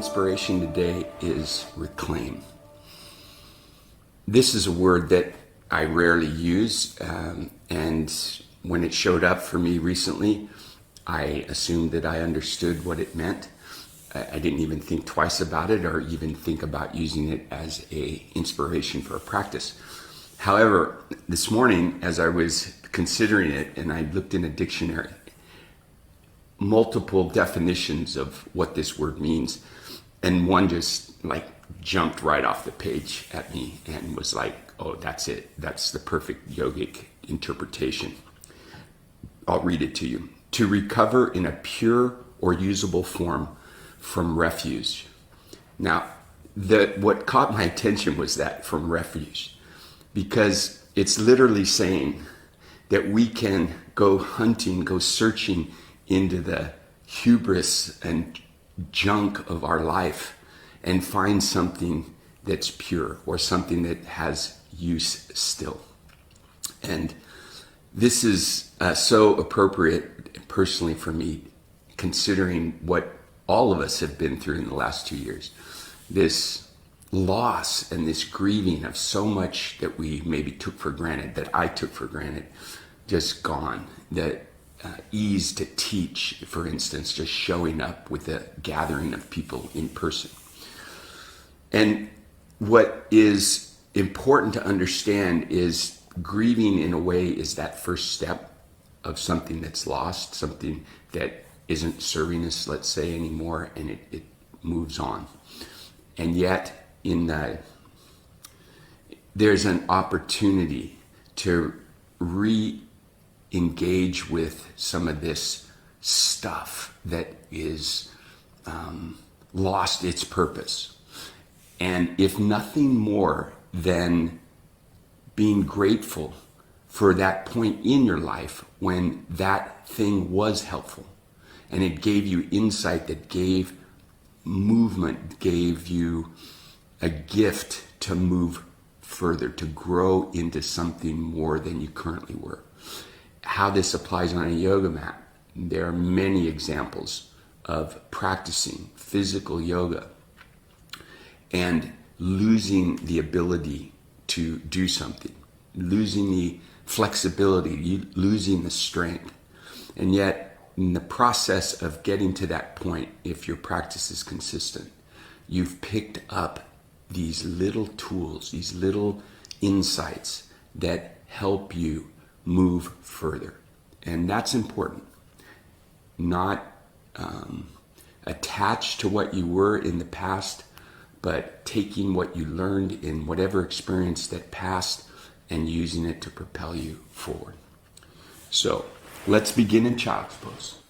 inspiration today is reclaim. This is a word that I rarely use, and when it showed up for me recently, I assumed that I understood what it meant. I didn't even think twice about it or even think about using it as an inspiration for a practice. However, this morning, as I was considering it and I looked in a dictionary, multiple definitions of what this word means, and one just like jumped right off the page at me and was like, oh, that's it. That's the perfect yogic interpretation. I'll read it to you. To recover in a pure or usable form from refuge. Now, what caught my attention was that from refuge, because it's literally saying that we can go hunting, go searching into the hubris and junk of our life and find something that's pure or something that has use still. And this is so appropriate personally for me, considering what all of us have been through in the last 2 years. This loss and this grieving of so much that we maybe took for granted, that I took for granted, just gone. That ease to teach, for instance, just showing up with a gathering of people in person. And what is important to understand is grieving in a way is that first step of something that's lost, something that isn't serving us, let's say, anymore, and it moves on. And yet, there's an opportunity to re-engage with some of this stuff that is lost its purpose. And if nothing more than being grateful for that point in your life when that thing was helpful and it gave you insight, that gave movement, gave you a gift to move further, to grow into something more than you currently were. How this applies on a yoga mat, there are many examples of practicing physical yoga and losing the ability to do something, losing the flexibility, losing the strength. And yet, in the process of getting to that point, if your practice is consistent, you've picked up these little tools, these little insights that help you move further. And that's important. Not attached to what you were in the past, but taking what you learned in whatever experience that passed and using it to propel you forward. So let's begin in child's pose.